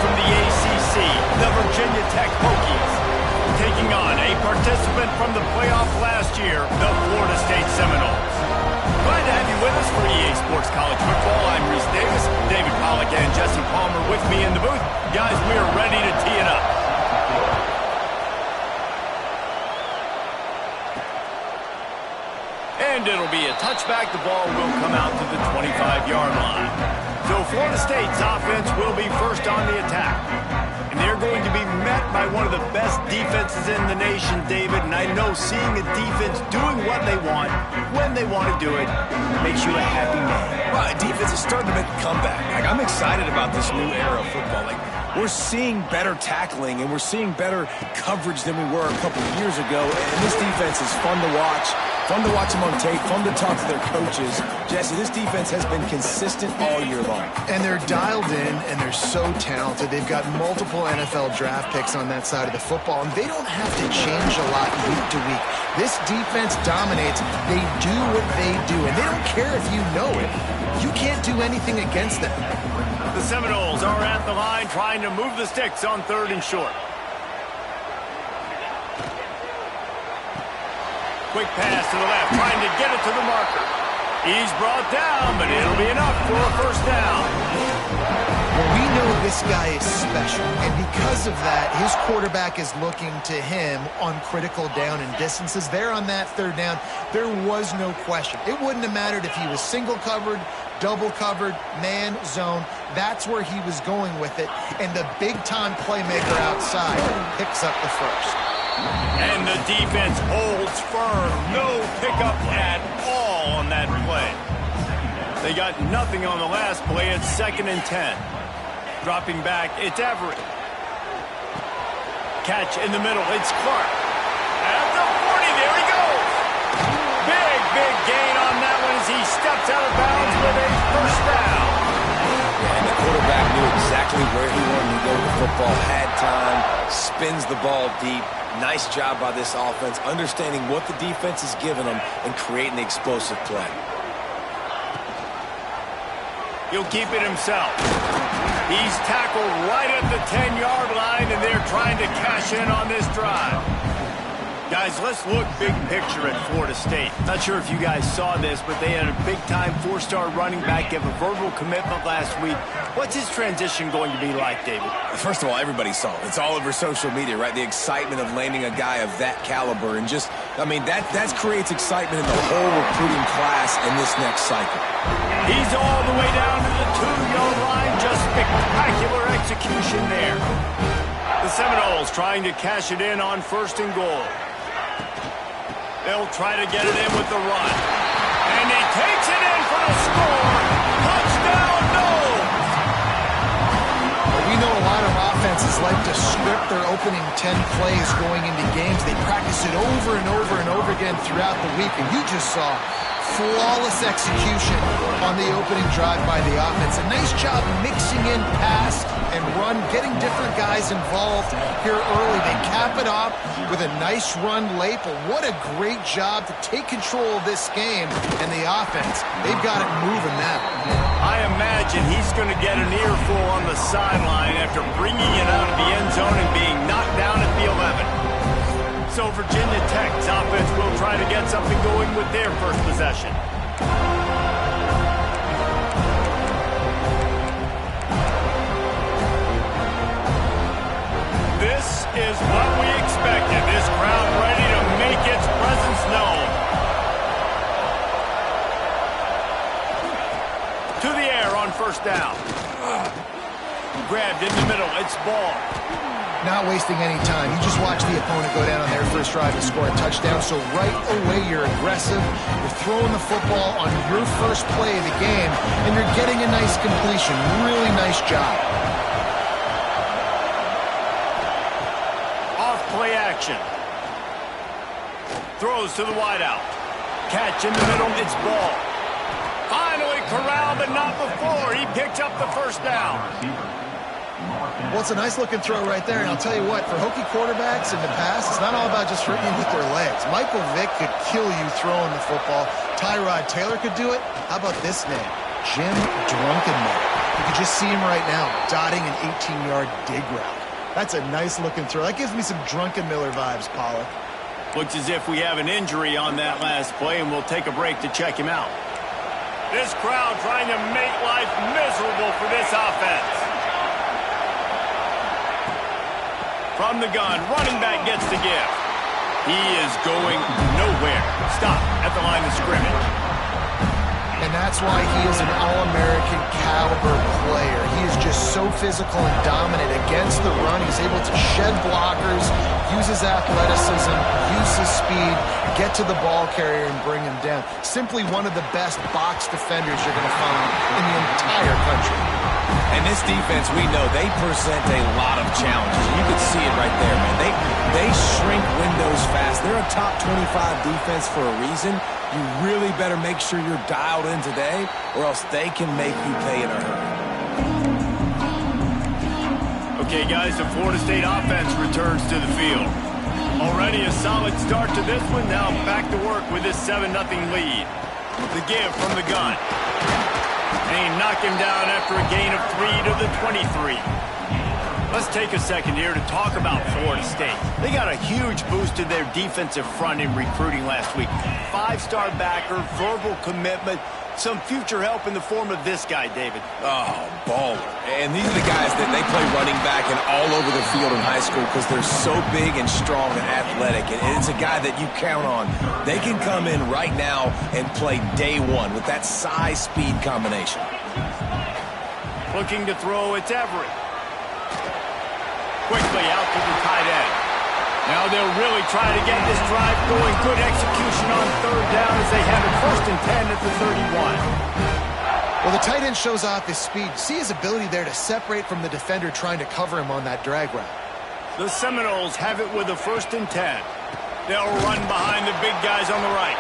from the ACC, the Virginia Tech Hokies, taking on a participant from the playoff last year, the Florida State Seminoles. Glad to have you with us for EA Sports College Football. I'm Reese Davis, David Pollack and Jesse Palmer with me in the booth. Guys, we are ready to tee it up. And it'll be a touchback. The ball will come out to the 25-yard line. So Florida State's offense will be first on the attack. And they're going to be met by one of the best defenses in the nation, David. And I know seeing a defense doing what they want, when they want to do it, makes you a happy man. Well, defense is starting to make a comeback. Like, I'm excited about this new era of football. Like, we're seeing better tackling and we're seeing better coverage than we were a couple of years ago. And this defense is fun to watch. Fun to watch them on tape, fun to talk to their coaches. Jesse, this defense has been consistent all year long. And they're dialed in, and they're so talented. They've got multiple NFL draft picks on that side of the football, and they don't have to change a lot week to week. This defense dominates. They do what they do, and they don't care if you know it. You can't do anything against them. The Seminoles are at the line trying to move the sticks on 3rd and short. Quick pass to the left, trying to get it to the marker. He's brought down, but it'll be enough for a first down. Well, we know this guy is special, and because of that, his quarterback is looking to him on critical down and distances. There on that 3rd down, there was no question. It wouldn't have mattered if he was single covered, double covered, man, zone. That's where he was going with it, and the big-time playmaker outside picks up the first. And the defense holds firm. No pickup at all on that play. They got nothing on the last play. It's 2nd and 10. Dropping back, it's Everett. Catch in the middle, it's Clark. At the 40, there he goes. Big gain on that one as he steps out of bounds with a first down. Yeah, and the quarterback knew exactly where he wanted to go with the football, had time, spins the ball deep. Nice job by this offense, understanding what the defense is giving them and creating the explosive play. He'll keep it himself. He's tackled right at the 10-yard line, and they're trying to cash in on this drive. Guys, let's look big picture at Florida State. Not sure if you guys saw this, but they had a big-time 4-star running back give a verbal commitment last week. What's his transition going to be like, David? First of all, everybody saw it. It's all over social media, right? The excitement of landing a guy of that caliber. And just, I mean, that creates excitement in the whole recruiting class in this next cycle. He's all the way down to the 2-yard line. Just spectacular execution there. The Seminoles trying to cash it in on 1st and goal. They'll try to get it in with the run. And he takes it in for the score. Touchdown, no! Well, we know a lot of offenses like to script their opening 10 plays going into games. They practice it over and over and over again throughout the week. And you just saw flawless execution on the opening drive by the offense. A nice job mixing in pass and run, getting different guys involved here early. They cap it off with a nice run late, but what a great job to take control of this game. And the offense, they've got it moving now. I imagine he's going to get an earful on the sideline after bringing it out of the end zone and being knocked down at the 11. So Virginia Tech's offense will try to get something going with their first possession. This is what we expected. This crowd ready to make its presence known. To the air on 1st down. Grabbed in the middle. It's Ball. Not wasting any time. You just watch the opponent go down on their first drive and score a touchdown. So right away, you're aggressive. You're throwing the football on your first play of the game, and you're getting a nice completion. Really nice job. Off-play action. Throws to the wideout. Catch in the middle. It's Ball. Finally corralled, but not before. He picked up the first down. Well, it's a nice-looking throw right there, and I'll tell you what, for Hokie quarterbacks in the past, it's not all about just hitting you with their legs. Michael Vick could kill you throwing the football. Tyrod Taylor could do it. How about this name? Jim Drunkenmiller. You can just see him right now, dotting an 18-yard dig route. That's a nice-looking throw. That gives me some Drunken Miller vibes, Pollock. Looks as if we have an injury on that last play, and we'll take a break to check him out. This crowd trying to make life miserable for this offense. From the gun, running back gets the give. He is going nowhere. Stop at the line of scrimmage. And that's why he is an All-American caliber player. He is just so physical and dominant against the run. He's able to shed blockers, use his athleticism, use his speed, get to the ball carrier and bring him down. Simply one of the best box defenders you're going to find in the entire country. And this defense, we know, they present a lot of challenges. You can see it right there, man. They shrink windows fast. They're a top 25 defense for a reason. You really better make sure you're dialed in today, or else they can make you pay in a hurry. Okay, guys, the Florida State offense returns to the field. Already a solid start to this one. Now back to work with this 7-0 lead. The give from the gun. And he knocked him down after a gain of 3 to the 23. Let's take a second here to talk about Florida State. They got a huge boost to their defensive front in recruiting last week. 5-star backer, verbal commitment, some future help in the form of this guy, David. Oh, baller. And these are the guys that they play running back and all over the field in high school because they're so big and strong and athletic. And it's a guy that you count on. They can come in right now and play day one with that size-speed combination. Looking to throw, it's Everett. Quickly out to the tight end. Now they'll really try to get this drive going. Good execution on third down as they have it 1st and 10 at the 31. Well, the tight end shows off his speed. See his ability there to separate from the defender trying to cover him on that drag route. The Seminoles have it with a 1st and 10. They'll run behind the big guys on the right.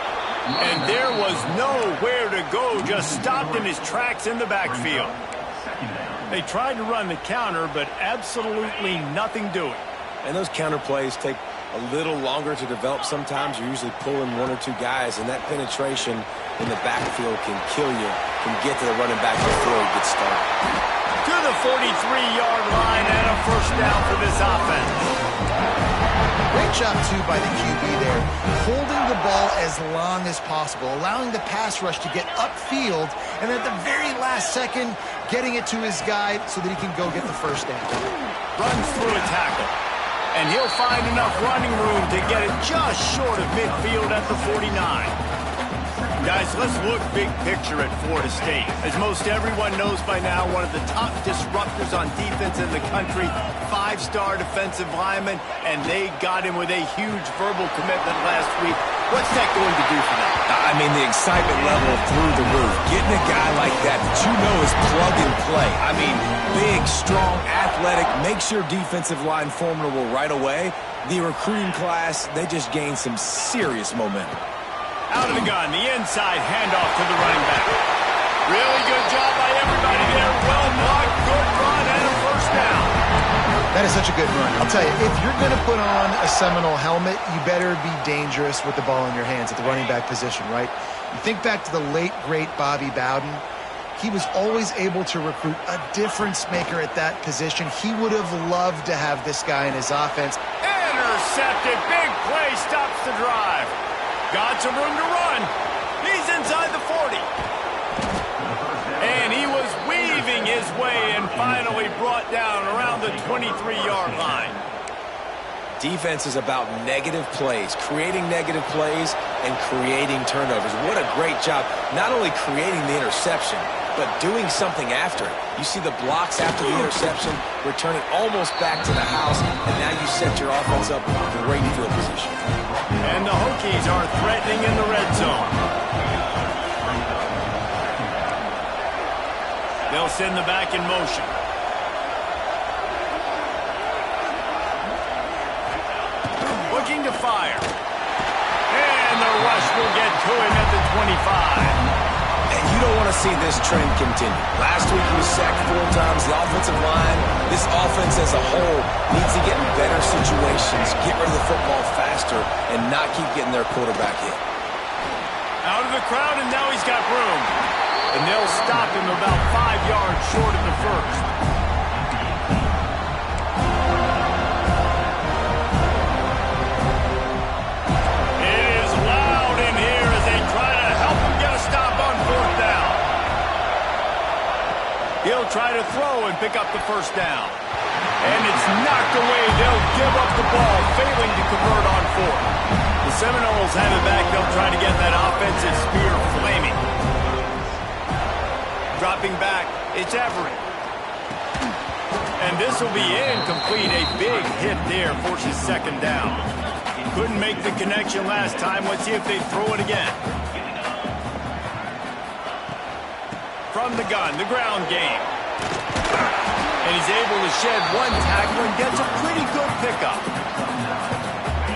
And there was nowhere to go, just stopped in his tracks in the backfield. They tried to run the counter, but absolutely nothing doing. And those counter plays take a little longer to develop sometimes. You're usually pulling 1 or 2 guys, and that penetration in the backfield can kill you, can get to the running back before he gets started. To the 43-yard line and a 1st down for this offense. Great job, too, by the QB there, holding the ball as long as possible, allowing the pass rush to get upfield, and at the very last second, getting it to his guy so that he can go get the 1st down. Runs through a tackle, and he'll find enough running room to get it just short of midfield at the 49. Guys, let's look big picture at Florida State. As most everyone knows by now, one of the top disruptors on defense in the country, 5-star defensive lineman, and they got him with a huge verbal commitment last week. What's that going to do for them? I mean, the excitement level through the roof. Getting a guy like that you know is plug and play. I mean, big, strong, athletic, makes your defensive line formidable right away. The recruiting class, they just gained some serious momentum. Out of the gun, the inside handoff to the running back. Really good job by everybody there. Well blocked, good run, and a 1st down. That is such a good run. I'll tell you, if you're going to put on a Seminole helmet, you better be dangerous with the ball in your hands at the running back position, right? You think back to the late, great Bobby Bowden. He was always able to recruit a difference maker at that position. He would have loved to have this guy in his offense. Intercepted. Big play stops the drive. Got some room to run. He's inside the 40. And he was weaving his way and finally brought down around the 23-yard line. Defense is about negative plays, creating negative plays and creating turnovers. What a great job, not only creating the interception, but doing something after it. You see the blocks after the interception, return it almost back to the house, and now you set your offense up with great field position. And the Hokies are threatening in the red zone. They'll send the back in motion. Looking to fire. And the rush will get to him at the 25. And you don't want to see this trend continue. Last week he was sacked 4 times. The offensive line, this offense as a whole, needs to get in better situations, get rid of the football faster, and not keep getting their quarterback hit. Out of the crowd, and now he's got room. And they'll stop him about 5 yards short of the first. It is loud in here as they try to help him get a stop on 4th down. He'll try to throw and pick up the first down. And it's knocked away. They'll give up the ball, failing to convert on 4th. The Seminoles have it back. They'll try to get that offensive spear flaming. Dropping back, it's Everett. And this will be incomplete. A big hit there forces 2nd down. Couldn't make the connection last time. Let's see if they throw it again. From the gun, the ground game. And he's able to shed 1 tackle and gets a pretty good pickup.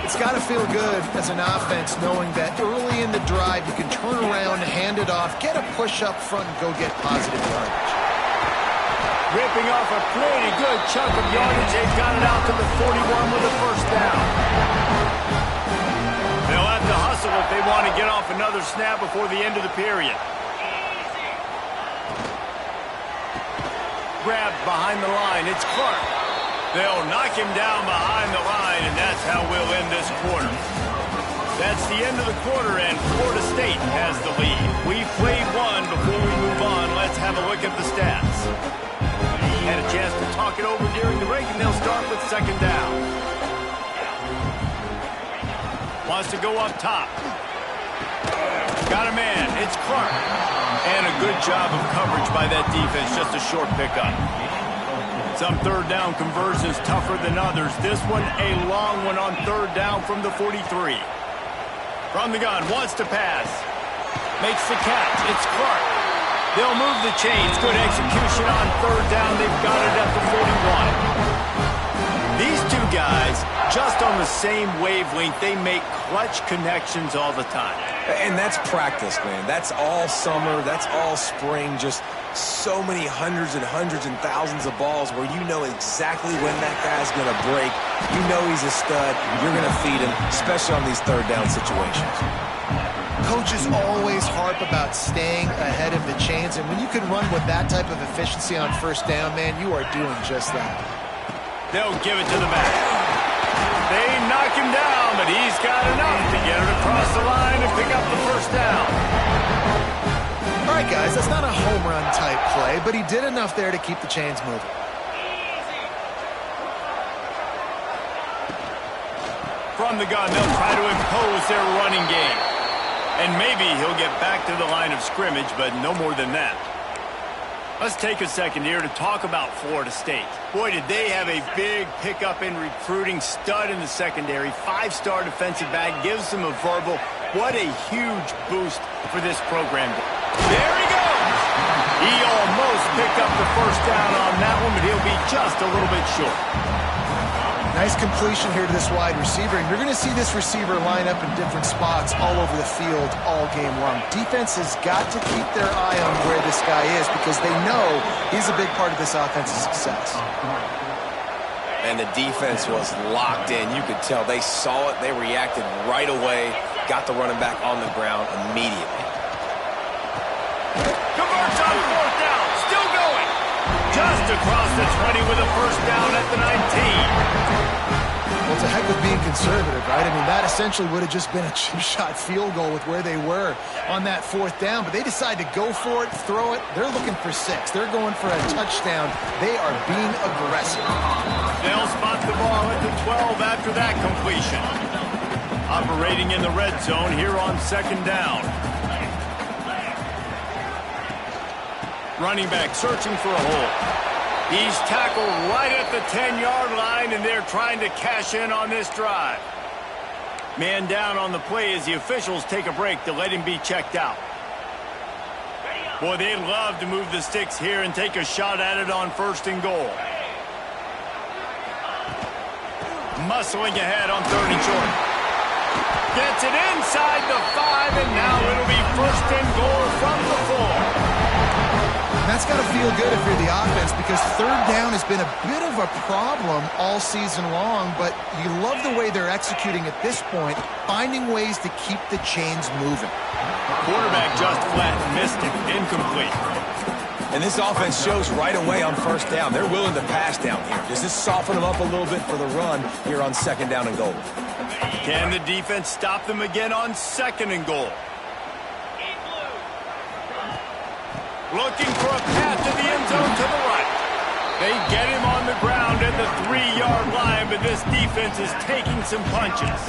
It's got to feel good as an offense knowing that early in the drive you can turn around, hand it off, get a push up front, and go get positive yardage. Ripping off a pretty good chunk of yardage. They've got it out to the 41 with a first down. They'll have to hustle if they want to get off another snap before the end of the period. Grabbed behind the line. It's Clark. They'll knock him down behind the line, and that's how we'll end this quarter. That's the end of the quarter, and Florida State has the lead. We've played one. Before we move on, let's have a look at the stats. Had a chance to talk it over during the break, and they'll start with 2nd down. Wants to go up top. Got a man. It's Clark. And a good job of coverage by that defense. Just a short pickup. Some 3rd down conversions tougher than others. This one a long one on 3rd down from the 43. From the gun, wants to pass. Makes the catch. It's Clark. They'll move the chains. Good execution on 3rd down. They've got it at the 41. These two guys, just on the same wavelength, they make clutch connections all the time. And that's practice, man. That's all summer. That's all spring. Just so many hundreds and thousands of balls where you know exactly when that guy's going to break. You know he's a stud. You're going to feed him, especially on these 3rd down situations. Coaches always harp about staying ahead of the chains, and when you can run with that type of efficiency on 1st down, man, you are doing just that. They'll give it to the back. They knock him down, but he's got enough to get it across the line and pick up the first down. All right, guys, that's not a home run type play, but he did enough there to keep the chains moving. From the gun, they'll try to impose their running game. And maybe he'll get back to the line of scrimmage, but no more than that. Let's take a second here to talk about Florida State. Boy, did they have a big pickup in recruiting. Stud in the secondary. 5-star defensive back. Gives them a verbal. What a huge boost for this program. There he goes. He almost picked up the first down on that one, but he'll be just a little bit short. Nice completion here to this wide receiver, and you're going to see this receiver line up in different spots all over the field all game long. Defense has got to keep their eye on where this guy is because they know he's a big part of this offense's success. And the defense was locked in. You could tell they saw it. They reacted right away. Got the running back on the ground immediately. Converts on 4th down. Still going. Just across the 20 with a first down at the 19. Well, it's a heck of being conservative, right? I mean, that essentially would have just been a cheap-shot field goal with where they were on that 4th down. But they decide to go for it, throw it. They're looking for 6. They're going for a touchdown. They are being aggressive. They'll spot the ball at the 12 after that completion. Operating in the red zone here on 2nd down. Running back searching for a hole. He's tackled right at the 10-yard line, and they're trying to cash in on this drive. Man down on the play as the officials take a break to let him be checked out. Boy, they'd love to move the sticks here and take a shot at it on 1st and goal. Muscling ahead on 3rd and short. Gets it inside the 5, and now it'll be 1st and goal from the 4. And that's got to feel good if you're the offense, because third down has been a bit of a problem all season long, but you love the way they're executing at this point, finding ways to keep the chains moving. Quarterback just flat missed it. Incomplete. And this offense shows right away on first down. They're willing to pass down here. Does this soften them up a little bit for the run here on second down and goal? Can the defense stop them again on second and goal? Looking for a path to the end zone to the right. They get him on the ground at the 3-yard line, but this defense is taking some punches.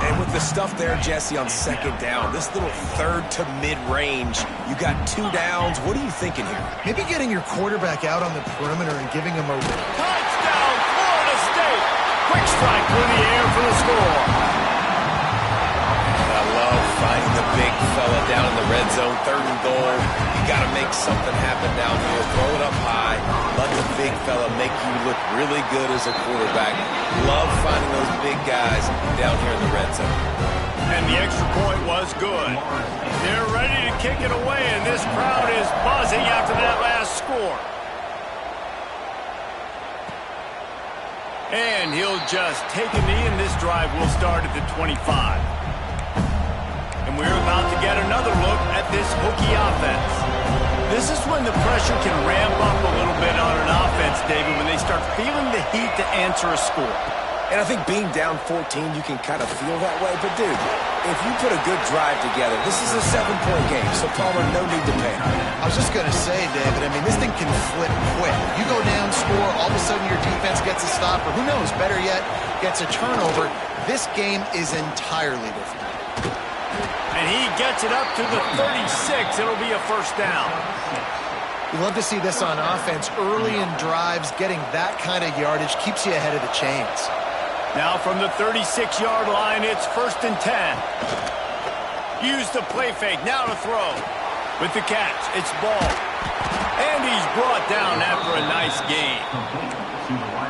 And with the stuff there, Jesse, on second down, this little third to mid-range, you got 2 downs. What are you thinking here? Maybe getting your quarterback out on the perimeter and giving him a... Touchdown, Florida State! Quick strike through the air for the score. I love finding the big fella down in the red zone, third and goal. You got to make something happen down here. Throw it up high. Let the big fella make you look really good as a quarterback. Love finding those big guys down here in the red zone. And the extra point was good. They're ready to kick it away, and this crowd is buzzing after that last score. And he'll just take a knee, and this drive will start at the 25. And we're about to get another look at this Hokie offense. This is when the pressure can ramp up a little bit on an offense, David, when they start feeling the heat to answer a score. And I think being down 14, you can kind of feel that way. But, dude, if you put a good drive together, this is a 7-point game, so Palmer, no need to panic. I was just going to say, David, I mean, this thing can flip quick. You go down, score, all of a sudden your defense gets a stop, or who knows, better yet, gets a turnover. This game is entirely different. And he gets it up to the 36. It'll be a first down. You love to see this on offense. Early in drives, getting that kind of yardage keeps you ahead of the chains. Now from the 36-yard line, it's first and 10. Use the play fake, now to throw. With the catch, it's ball. And he's brought down after a nice gain.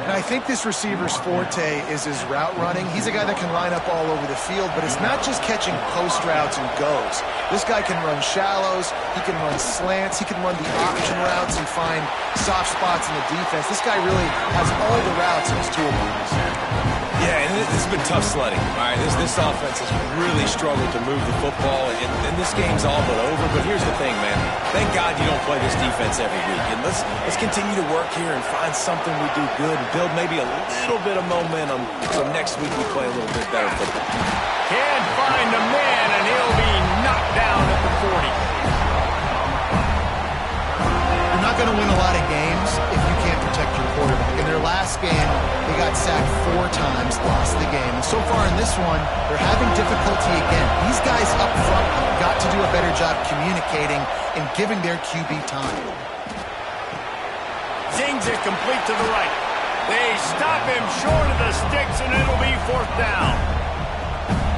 And I think this receiver's forte is his route running. He's a guy that can line up all over the field, but it's not just catching post routes and goes. This guy can run shallows, he can run slants, he can run the option routes and find soft spots in the defense. This guy really has all the routes in his toolbox. Yeah, and this has been tough sledding. All right, this offense has really struggled to move the football, and this game's all but over. But here's the thing, man. Thank God you don't play this defense every week. And let's continue to work here and find something we do good and build maybe a little bit of momentum so next week we play a little bit better football. Can't find a man, and he'll be knocked down at the 40. You're not going to win a lot of games if you can't protect your quarterback. In their last game, they got sacked 4 times, lost the game. And so far in this one, they're having difficulty again. These guys up front have got to do a better job communicating and giving their QB time. Zings it complete to the right. They stop him short of the sticks, and it'll be fourth down.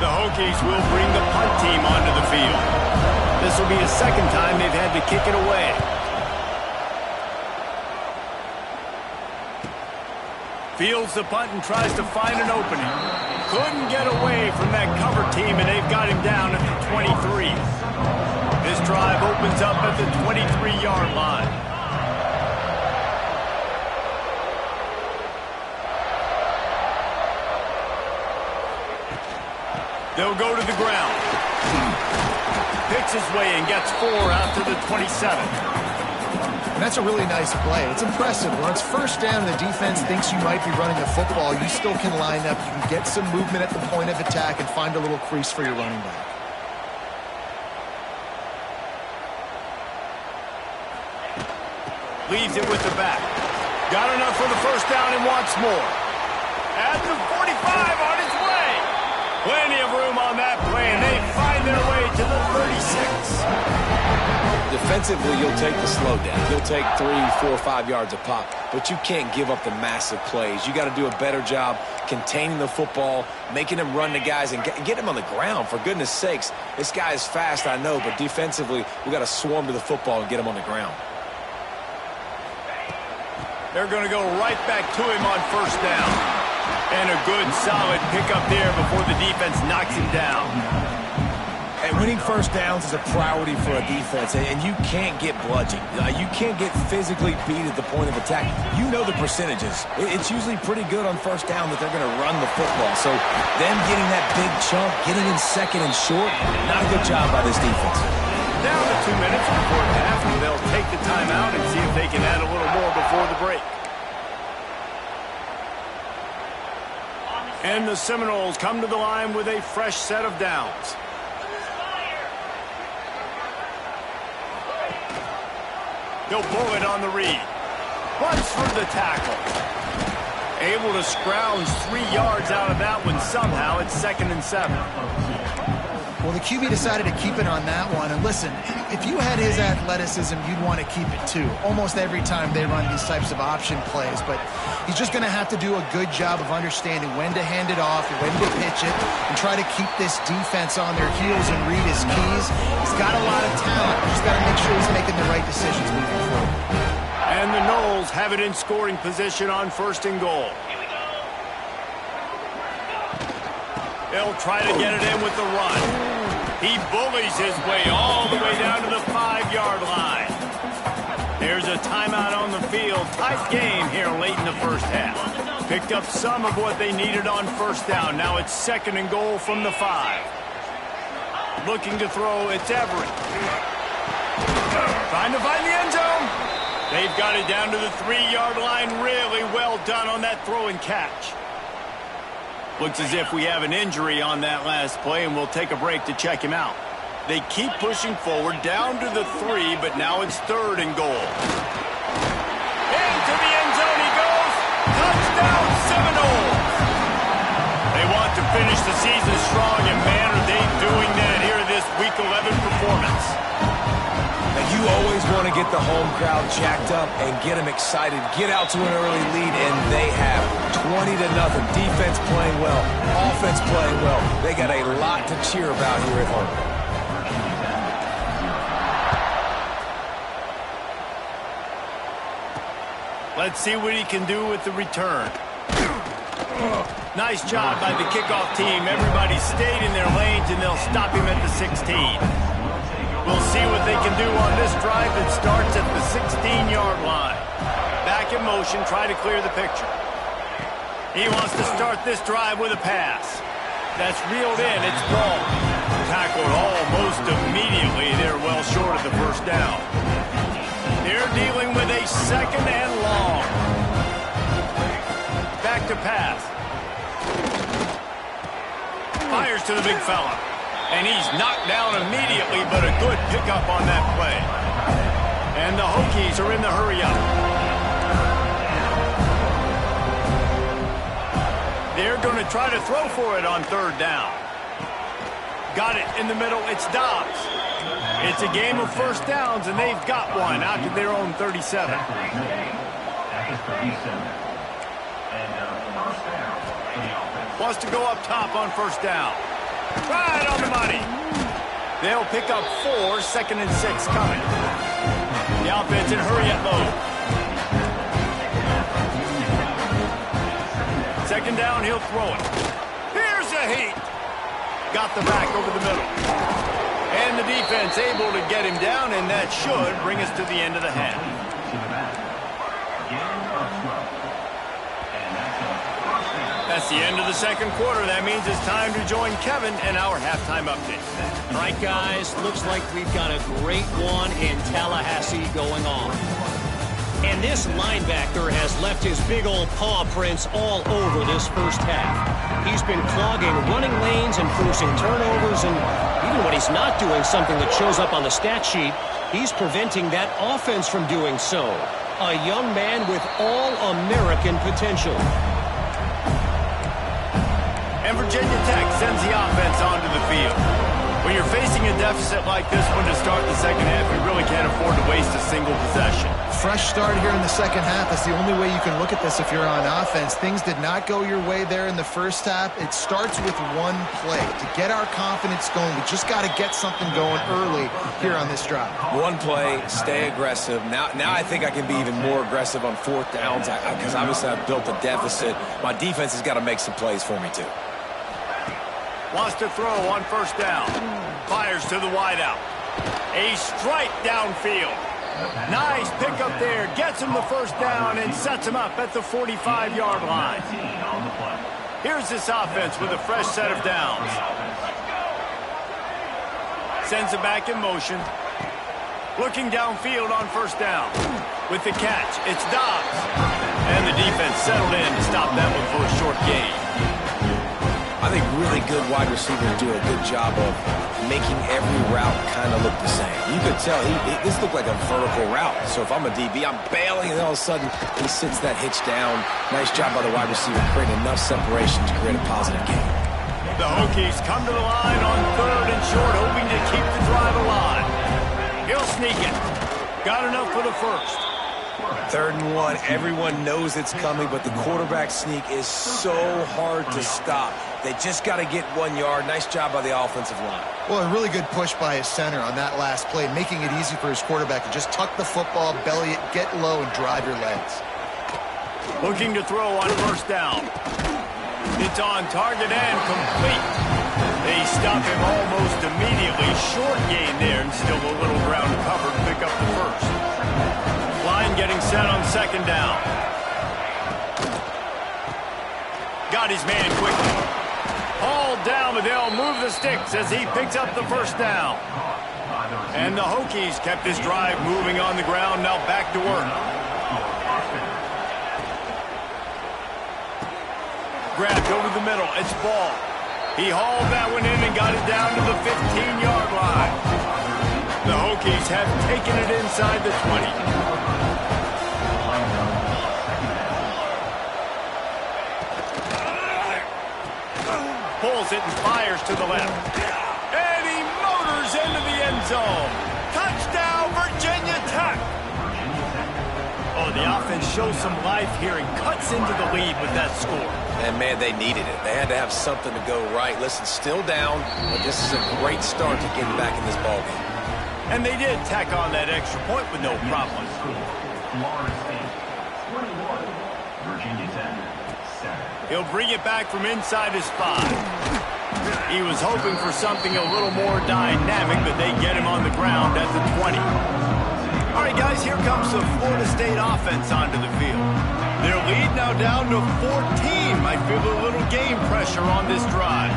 The Hokies will bring the punt team onto the field. This will be the second time they've had to kick it away. Fields the punt and tries to find an opening. Couldn't get away from that cover team, and they've got him down at the 23. This drive opens up at the 23-yard line. They'll go to the ground. Picks his way and gets 4 out to the 27. And that's a really nice play. It's impressive. When it's first down and the defense thinks you might be running the football, you still can line up. You can get some movement at the point of attack and find a little crease for your running back. Leaves it with the back. Got enough for the first down and wants more. At the 45 on his way. Plenty of room on that play, and they find their way to the 36. Defensively, you'll take the slow down. You'll take 3, 4, 5 yards a pop, but you can't give up the massive plays. You got to do a better job containing the football, making them run the guys, and get him on the ground. For goodness sakes, this guy is fast, I know, but defensively, we got to swarm to the football and get him on the ground. They're going to go right back to him on first down. And a good, solid pickup there before the defense knocks him down. And winning first downs is a priority for a defense, and you can't get bludgeoned. You can't get physically beat at the point of attack. You know the percentages. It's usually pretty good on first down that they're going to run the football. So them getting that big chunk, getting in second and short, not a good job by this defense. Down to 2 minutes before half, and they'll take the timeout and see if they can add a little more before the break. And the Seminoles come to the line with a fresh set of downs. He'll pull it on the read. Runs through the tackle. Able to scrounge 3 yards out of that one somehow. It's 2nd and 7. Well, the QB decided to keep it on that one. And listen, if you had his athleticism, you'd want to keep it too. Almost every time they run these types of option plays. But he's just going to have to do a good job of understanding when to hand it off, when to pitch it, and try to keep this defense on their heels and read his keys. He's got a lot of talent. He's got to make sure he's making the right decisions moving forward. And the Noles have it in scoring position on 1st and goal. They'll try to get it in with the run. He bullies his way all the way down to the 5-yard line. There's a timeout on the field. Tight game here late in the first half. Picked up some of what they needed on first down. Now it's 2nd and goal from the 5. Looking to throw, it's Everett. Trying to find the end zone. They've got it down to the 3-yard line. Really well done on that throw and catch. Looks as if we have an injury on that last play, and we'll take a break to check him out. They keep pushing forward down to the 3, but now it's 3rd and goal. Into the end zone he goes. Touchdown, Seminoles. They want to finish the season strong, and man, are they doing that here in this Week 11 performance. You always want to get the home crowd jacked up and get them excited, get out to an early lead, and they have 20-0. Defense playing well, offense playing well. They got a lot to cheer about here at home. Let's see what he can do with the return. Nice job by the kickoff team. Everybody stayed in their lanes, and they'll stop him at the 16. We'll see what they can do on this drive that starts at the 16-yard line. Back in motion, try to clear the picture. He wants to start this drive with a pass. That's reeled in. It's ball. Tackled almost immediately. They're well short of the first down. They're dealing with a 2nd and long. Back to pass. Fires to the big fella. And he's knocked down immediately, but a good pickup on that play. And the Hokies are in the hurry-up. They're going to try to throw for it on 3rd down. Got it in the middle. It's Dobbs. It's a game of first downs, and they've got one out to their own 37. Wants to go up top on first down. Right on the money. They'll pick up 4, 2nd and 6 coming. The offense in hurry-up mode. 2nd down, he'll throw it. Here's a heat. Got the back over the middle. And the defense able to get him down, and that should bring us to the end of the half. That's the end of the 2nd quarter. That means it's time to join Kevin and our halftime update. All right, guys, looks like we've got a great one in Tallahassee going on. And this linebacker has left his big old paw prints all over this first half. He's been clogging running lanes and forcing turnovers, and even when he's not doing something that shows up on the stat sheet, he's preventing that offense from doing so. A young man with all-American potential. And Virginia Tech sends the offense onto the field. When you're facing a deficit like this one to start the second half, you really can't afford to waste a single possession. Fresh start here in the second half. That's the only way you can look at this if you're on offense. Things did not go your way there in the first half. It starts with one play. To get our confidence going, we just got to get something going early here on this drive. One play, stay aggressive. Now I think I can be even more aggressive on 4th downs because obviously I've built a deficit. My defense has got to make some plays for me too. Wants to throw on first down. Fires to the wideout. A strike downfield. Nice pickup there. Gets him the first down and sets him up at the 45-yard line. Here's this offense with a fresh set of downs. Sends it back in motion. Looking downfield on first down. With the catch, it's Dobbs. And the defense settled in to stop that one for a short gain. I think really good wide receivers do a good job of making every route kind of look the same. You could tell this looked like a vertical route. So if I'm a DB, I'm bailing, and all of a sudden he sits that hitch down. Nice job by the wide receiver, creating enough separation to create a positive gain. The Hokies come to the line on 3rd and short, hoping to keep the drive alive. He'll sneak it. Got enough for the first. 3rd and 1. Everyone knows it's coming, but the quarterback sneak is so hard to stop. They just got to get 1 yard. Nice job by the offensive line. Well, a really good push by his center on that last play, making it easy for his quarterback to just tuck the football, belly it, get low, and drive your legs. Looking to throw on first down. It's on target and complete. They stop him almost immediately. Short gain there, and still a little ground covered to pick up the first. Line getting set on second down. Got his man quickly. Hauled down, but they'll move the sticks as he picks up the first down. And the Hokies kept this drive moving on the ground, now back to work. Grabbed over the middle, it's Ball. He hauled that one in and got it down to the 15-yard line. The Hokies have taken it inside the 20. Pulls it and fires to the left. And he motors into the end zone. Touchdown, Virginia Tech. Oh, the offense shows some life here and cuts into the lead with that score. And, man, they needed it. They had to have something to go right. Listen, still down, but this is a great start to getting back in this ballgame. And they did tack on that extra point with no problem. He'll bring it back from inside his 5. He was hoping for something a little more dynamic, but they get him on the ground at the 20. All right, guys, here comes the Florida State offense onto the field. Their lead now down to 14. Might feel a little game pressure on this drive.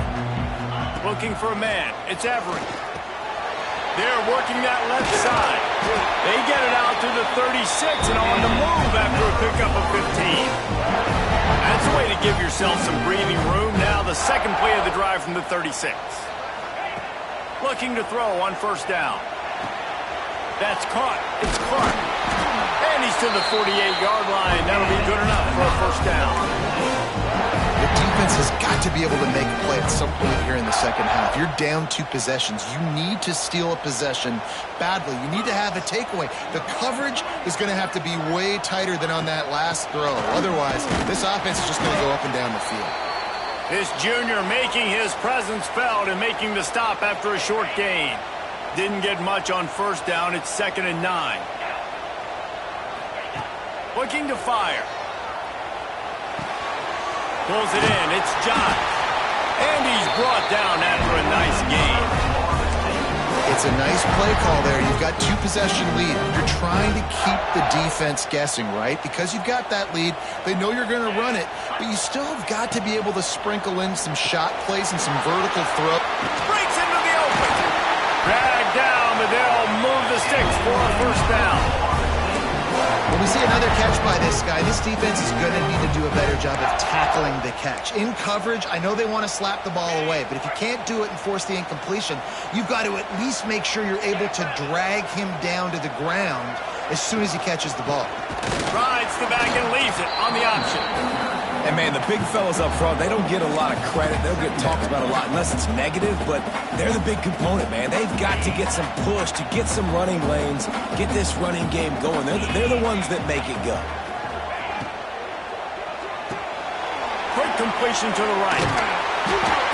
Looking for a man. It's Everett. They're working that left side. They get it out to the 36 and on the move after a pickup of 15. That's a way to give yourself some breathing room. Now the second play of the drive from the 36. Looking to throw on first down. That's caught. It's Clark. And he's to the 48-yard line. That'll be good enough for a first down. The defense has got to be able to make a play at some point here in the second half. You're down 2 possessions. You need to steal a possession badly. You need to have a takeaway. The coverage is going to have to be way tighter than on that last throw. Otherwise, this offense is just going to go up and down the field. This junior making his presence felt and making the stop after a short gain. Didn't get much on first down. It's 2nd and 9. Looking to fire. Pulls it in. It's John. And he's brought down after a nice gain. It's a nice play call there. You've got 2 possession lead. You're trying to keep the defense guessing, right? Because you've got that lead. They know you're going to run it, but you still have got to be able to sprinkle in some shot plays and some vertical throw. Breaks into the open. Dragged down, but they'll move the sticks for a first down. When we see another catch by this guy, this defense is going to need to do a better job of tackling the catch. In coverage, I know they want to slap the ball away, but if you can't do it and force the incompletion, you've got to at least make sure you're able to drag him down to the ground as soon as he catches the ball. Rides the back and leaves it on the option. And, man, the big fellas up front, they don't get a lot of credit. They'll get talked about a lot unless it's negative, but they're the big component, man. They've got to get some push, to get some running lanes, get this running game going. They're the ones that make it go. Quick completion to the right.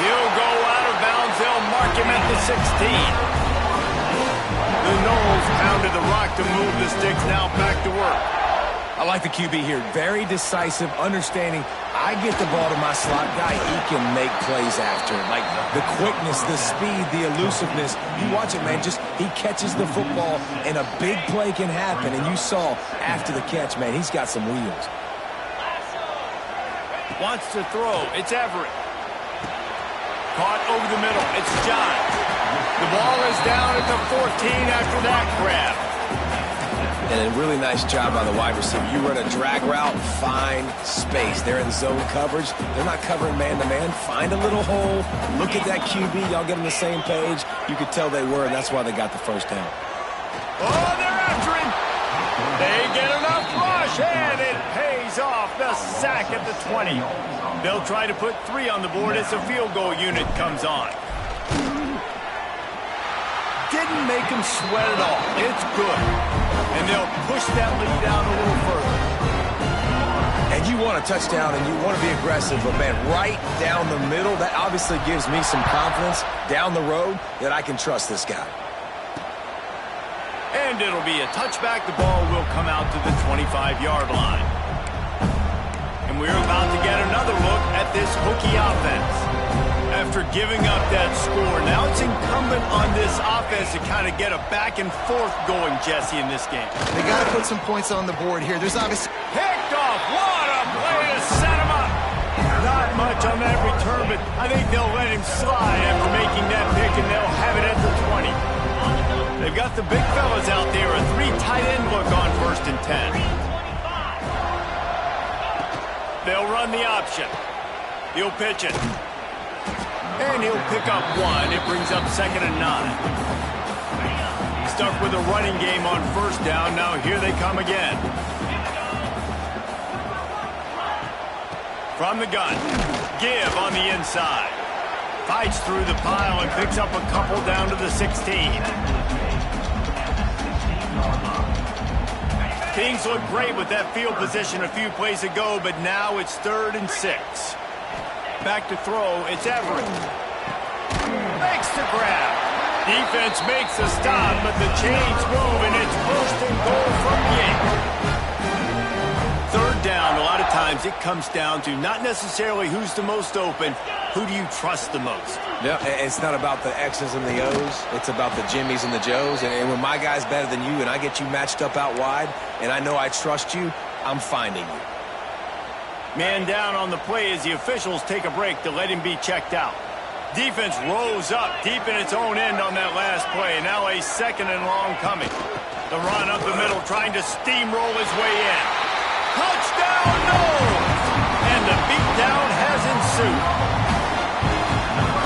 He'll go out of bounds. They'll mark him at the 16. The Noles pounded the rock to move the sticks, now back to work. I like the QB here. Very decisive, understanding I get the ball to my slot guy, he can make plays after it. Like the quickness, the speed, the elusiveness. You watch it, man. Just he catches the football, and a big play can happen. And you saw after the catch, man, he's got some wheels. Wants to throw. It's Everett. Caught over the middle. It's John. The ball is down at the 14 after that grab. And a really nice job by the wide receiver. You run a drag route, find space. They're in zone coverage. They're not covering man-to-man. Find a little hole. Look at that QB. Y'all get on the same page. You could tell they were, and that's why they got the first down. Oh, they're after him. They get enough rush, and it pays off. The sack at the 20. They'll try to put 3 on the board as the field goal unit comes on. Didn't make him sweat at all. It's good. And they'll push that lead out a little further. And you want a touchdown and you want to be aggressive, but man, right down the middle, that obviously gives me some confidence down the road that I can trust this guy. And it'll be a touchback. The ball will come out to the 25-yard line. And we're about to get another look at this Hokie offense. After giving up that score, now it's incumbent on this offense to kind of get a back and forth going, Jesse, in this game. They got to put some points on the board here. There's obviously... Picked off. What a play to set him up. Not much on that return, but I think they'll let him slide after making that pick, and they'll have it at the 20. They've got the big fellas out there, a 3 tight end look on 1st and 10. They'll run the option. He'll pitch it. And he'll pick up 1. It brings up 2nd and 9. Stuck with a running game on 1st down. Now here they come again. From the gun. Give on the inside. Fights through the pile and picks up a couple down to the 16. Kings look great with that field position a few plays ago, but now it's 3rd and 6. Back to throw, it's Everett. Makes the grab. Defense makes the stop, but the chains move, and it's 1st and goal from Yates. 3rd down, a lot of times it comes down to not necessarily who's the most open, who do you trust the most? Yeah, it's not about the X's and the O's. It's about the Jimmies and the Joes. And when my guy's better than you and I get you matched up out wide and I know I trust you, I'm finding you. Man down on the play as the officials take a break to let him be checked out. Defense rose up deep in its own end on that last play. Now a 2nd and long coming. The run up the middle trying to steamroll his way in. Touchdown, no! And the beatdown has ensued.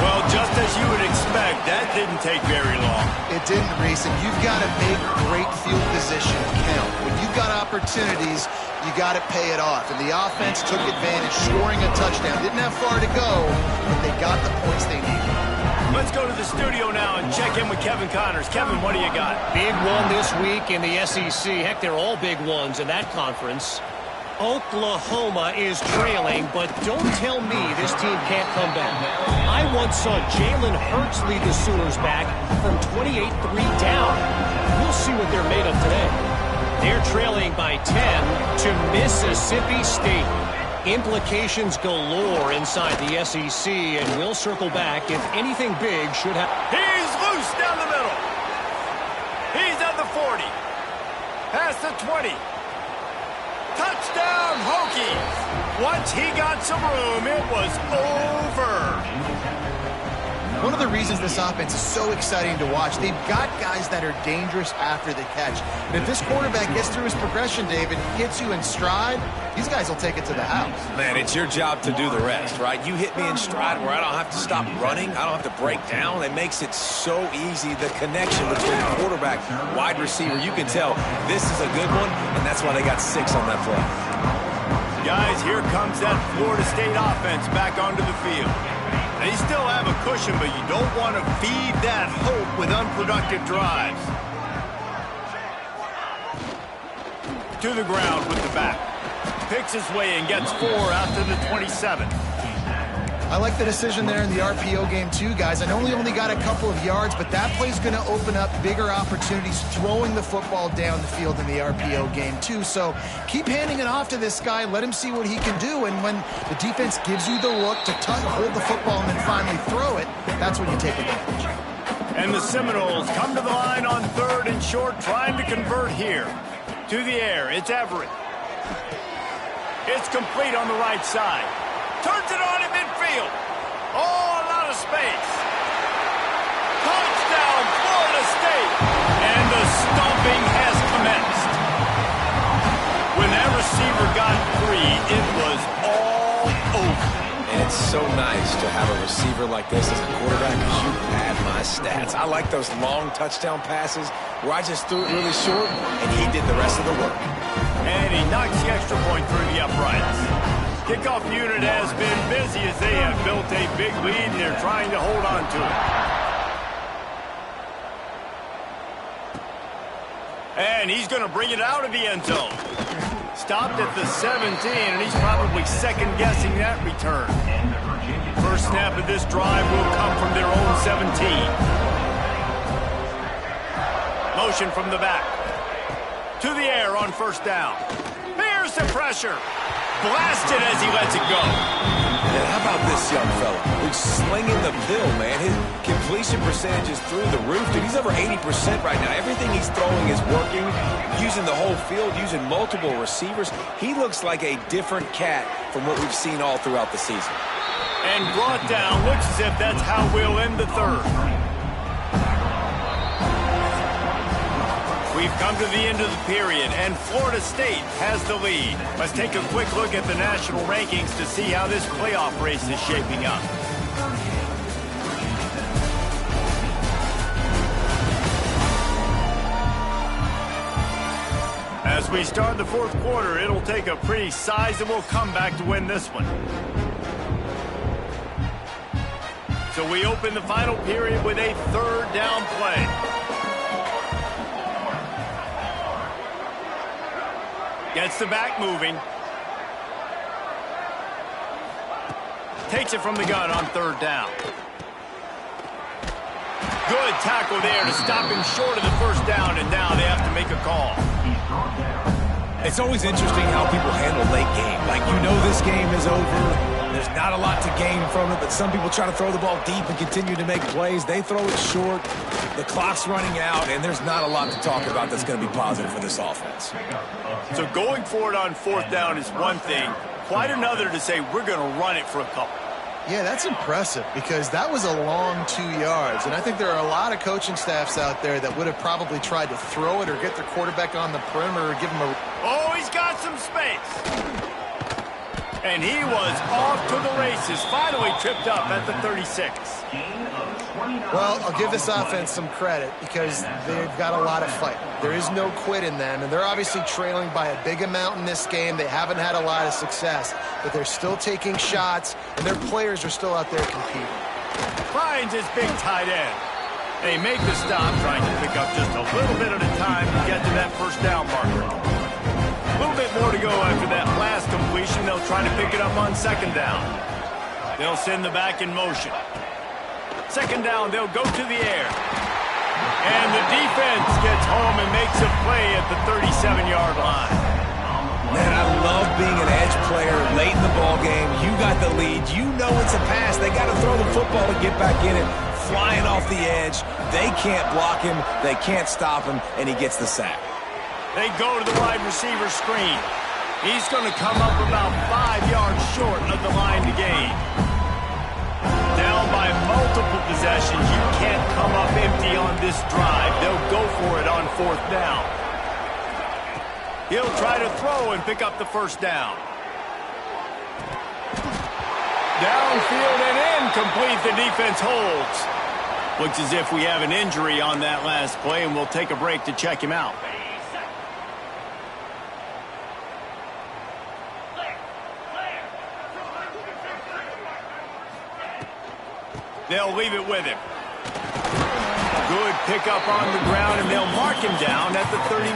Well, just as you would expect, that didn't take very long. It didn't, Reese, and you've got to make great field position count. When you've got opportunities, you got to pay it off. And the offense took advantage, scoring a touchdown. Didn't have far to go, but they got the points they needed. Let's go to the studio now and check in with Kevin Connors. Kevin, what do you got? Big one this week in the SEC. Heck, they're all big ones in that conference. Oklahoma is trailing, but don't tell me this team can't come back. I once saw Jalen Hurts lead the Sooners back from 28-3 down. We'll see what they're made of today. They're trailing by 10 to Mississippi State. Implications galore inside the SEC, and we'll circle back if anything big should happen. He's loose down the middle. He's at the 40. Past the 20. Touchdown, Hokies. Once he got some room, it was over. One of the reasons this offense is so exciting to watch, they've got guys that are dangerous after the catch. And if this quarterback gets through his progression, David, hits you in stride, these guys will take it to the house. Man, it's your job to do the rest, right? You hit me in stride where I don't have to stop running. I don't have to break down. It makes it so easy. The connection between quarterback, wide receiver, you can tell this is a good one, and that's why they got 6 on that play. Guys, here comes that Florida State offense back onto the field. They still have a cushion, but you don't want to feed that hope with unproductive drives. To the ground with the back. Picks his way and gets 4 out to the 27. I like the decision there in the RPO game too, guys. I know he only got a couple of yards, but that play's going to open up bigger opportunities throwing the football down the field in the RPO game too. So keep handing it off to this guy. Let him see what he can do. And when the defense gives you the look to hold the football and then finally throw it, that's when you take advantage. And the Seminoles come to the line on 3rd and short, trying to convert here. To the air, it's Everett. It's complete on the right side. Turns it on in midfield. Oh, a lot of space. Touchdown, Florida State. And the stomping has commenced. When that receiver got free, it was all over. And it's so nice to have a receiver like this as a quarterback, because you pad my stats. I like those long touchdown passes where I just threw it really short, and he did the rest of the work. And he knocks the extra point through the uprights. Kickoff unit has been busy as they have built a big lead, and they're trying to hold on to it. And he's going to bring it out of the end zone. Stopped at the 17, and he's probably second-guessing that return. First snap of this drive will come from their own 17. Motion from the back. To the air on first down. Here's the pressure. Blasted as he lets it go. And how about this young fella? He's slinging the pill, man. His completion percentage is through the roof. Dude, he's over 80% right now. Everything he's throwing is working. Using the whole field, using multiple receivers. He looks like a different cat from what we've seen all throughout the season. And brought down. Looks as if that's how we'll end the 3rd. We've come to the end of the period, and Florida State has the lead. Let's take a quick look at the national rankings to see how this playoff race is shaping up. As we start the 4th quarter, it'll take a pretty sizable comeback to win this one. So we open the final period with a 3rd down play. Gets the back moving. Takes it from the gun on 3rd down. Good tackle there to stop him short of the first down, and now they have to make a call. It's always interesting how people handle late game. Like, you know this game is over. There's not a lot to gain from it, but some people try to throw the ball deep and continue to make plays. They throw it short. The clock's running out, and there's not a lot to talk about that's going to be positive for this offense. So going for it on 4th down is one thing. Quite another to say we're going to run it for a couple. Yeah, that's impressive because that was a long 2 yards. And I think there are a lot of coaching staffs out there that would have probably tried to throw it or get their quarterback on the perimeter or give him a... Oh, he's got some space. And he was off to the races, finally tripped up at the 36. Well, I'll give this offense some credit because they've got a lot of fight. There is no quit in them, and they're obviously trailing by a big amount in this game. They haven't had a lot of success, but they're still taking shots, and their players are still out there competing. Finds his big tight end. They make the stop, trying to pick up just a little bit at a time to get to that first down marker. A little bit more to go after that last completion. They'll try to pick it up on 2nd down. They'll send the back in motion. 2nd down, they'll go to the air. And the defense gets home and makes a play at the 37-yard line. Man, I love being an edge player late in the ball game. You got the lead. You know it's a pass. They got to throw the football to get back in it. Flying off the edge. They can't block him. They can't stop him, and he gets the sack. They go to the wide receiver screen. He's going to come up about 5 yards short of the line to gain. Down by multiple possessions, you can't come up empty on this drive. They'll go for it on 4th down. He'll try to throw and pick up the first down. Downfield and incomplete. The defense holds. Looks as if we have an injury on that last play, and we'll take a break to check him out. They'll leave it with him. Good pickup on the ground, and they'll mark him down at the 39.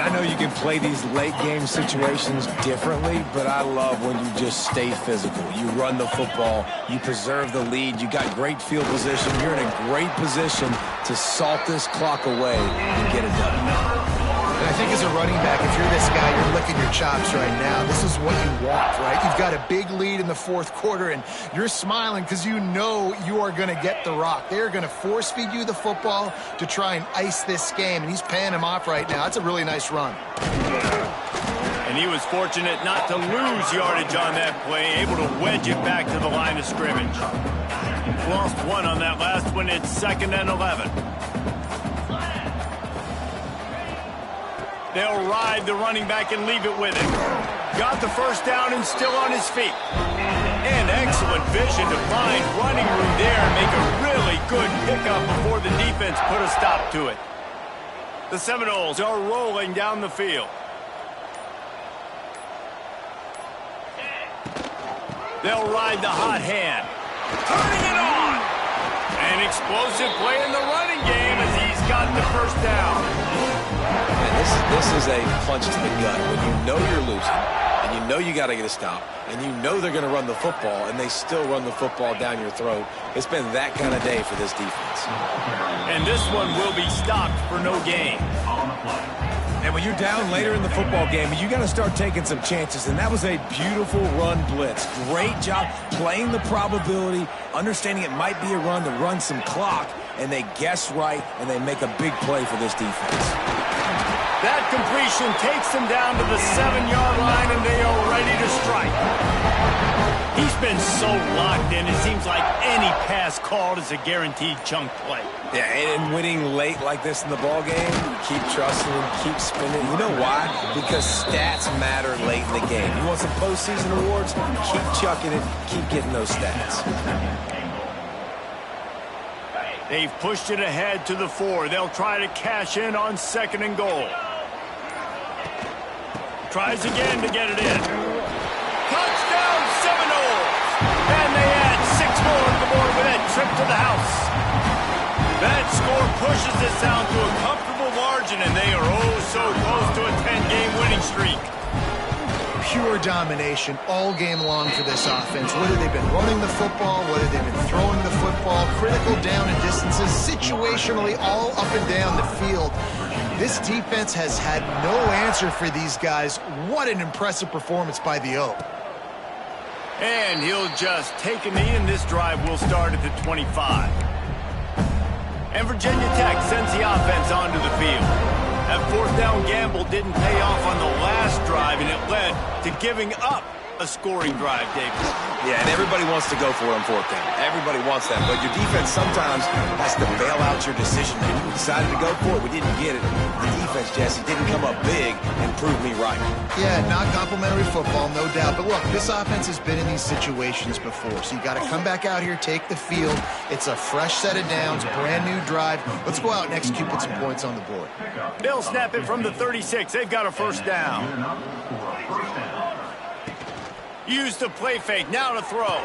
I know you can play these late-game situations differently, but I love when you just stay physical. You run the football, you preserve the lead, you got great field position, you're in a great position to salt this clock away and get it done. And I think as a running back, if you're this guy, you're licking your chops right now. This is what you want, right? You've got a big lead in the fourth quarter, and you're smiling because you know you are going to get the rock. They're going to force-feed you the football to try and ice this game, and he's paying him off right now. That's a really nice run. And he was fortunate not to lose yardage on that play, able to wedge it back to the line of scrimmage. Lost one on that last one. It's 2nd and 11. They'll ride the running back and leave it with him. Got the first down and still on his feet. And excellent vision to find running room there and make a really good pickup before the defense put a stop to it. The Seminoles are rolling down the field. They'll ride the hot hand. Turning it on! An explosive play in the running game as he's got the first down. And this is a punch to the gut. When you know you're losing, and you know you got to get a stop, and you know they're going to run the football, and they still run the football down your throat. It's been that kind of day for this defense. And this one will be stopped for no gain. And when you're down later in the football game, you got to start taking some chances. And that was a beautiful run blitz. Great job playing the probability, understanding it might be a run to run some clock, and they guess right, and they make a big play for this defense. That completion takes them down to the 7-yard line, and they are ready to strike. He's been so locked in, it seems like any pass called is a guaranteed chunk play. Yeah, and winning late like this in the ball game, keep trusting him, keep spinning. You know why? Because stats matter late in the game. You want some postseason awards? Keep chucking it, keep getting those stats. They've pushed it ahead to the 4. They'll try to cash in on 2nd and goal. Tries again to get it in. Touchdown Seminoles! And they add 6 more to the board with that trip to the house. That score pushes this out to a comfortable margin, and they are oh so close to a 10-game winning streak. Pure domination all game long for this offense. Whether they've been running the football, whether they've been throwing the football, critical down and distances, situationally all up and down the field. This defense has had no answer for these guys. What an impressive performance by the O. And he'll just take a knee, and this drive will start at the 25. And Virginia Tech sends the offense onto the field. That 4th down gamble didn't pay off on the last drive, and it led to giving up a scoring drive, David. Yeah, and everybody wants to go for it on 4th down. Everybody wants that, but your defense sometimes has to bail out your decision-making. We decided to go for it. We didn't get it. The defense, Jesse, didn't come up big and prove me right. Yeah, not complimentary football, no doubt. But look, this offense has been in these situations before, so you got to come back out here, take the field. It's a fresh set of downs, brand new drive. Let's go out and execute, put some points on the board. They'll snap it from the 36. They've got a first down. Use the play fake, now to throw.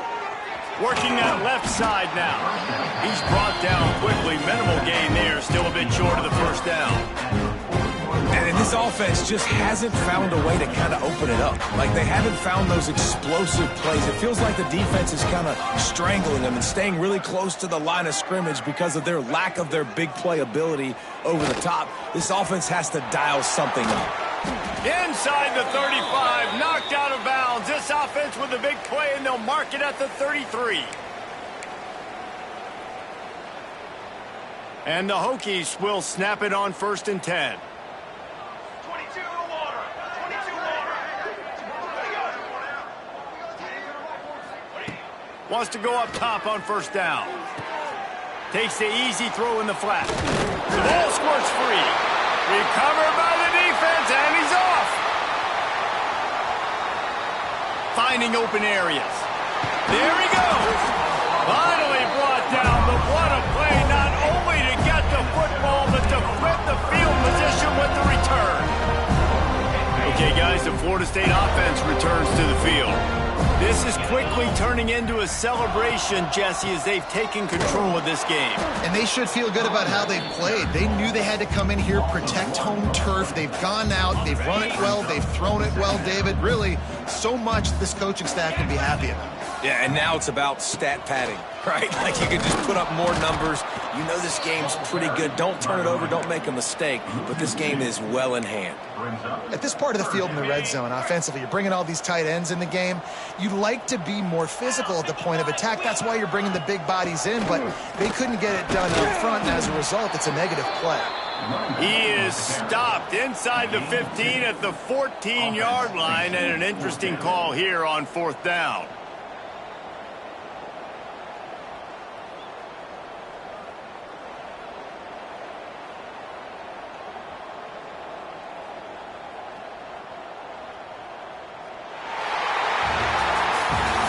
Working that left side now. He's brought down quickly. Minimal gain there, still a bit short of the first down. And this offense just hasn't found a way to kind of open it up. Like, they haven't found those explosive plays. It feels like the defense is kind of strangling them and staying really close to the line of scrimmage because of their lack of their big play ability over the top. This offense has to dial something up. Inside the 35, knocked out of bounds. This offense with a big play, and they'll mark it at the 33. And the Hokies will snap it on 1st and 10. 22 water. 22 water. Wants to go up top on 1st down. Takes the easy throw in the flat. The ball squirts free. Recovered by the defense, and he's off. Finding open areas. There he goes. Finally brought down, but what a play, not only to get the football, but to flip the field position with the return. Okay, guys, the Florida State offense returns to the field. This is quickly turning into a celebration, Jesse, as they've taken control of this game. And they should feel good about how they've played. They knew they had to come in here, protect home turf. They've gone out, they've run it well, they've thrown it well, David. Really, so much this coaching staff can be happy about. Yeah, and now it's about stat padding, right? Like you can just put up more numbers. You know this game's pretty good. Don't turn it over. Don't make a mistake. But this game is well in hand. At this part of the field in the red zone, offensively, you're bringing all these tight ends in the game. You'd like to be more physical at the point of attack. That's why you're bringing the big bodies in, but they couldn't get it done up front, and as a result, it's a negative play. He is stopped inside the 15 at the 14-yard line, and an interesting call here on 4th down.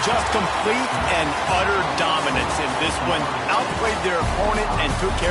Just complete and utter dominance in this one. Outplayed their opponent and took care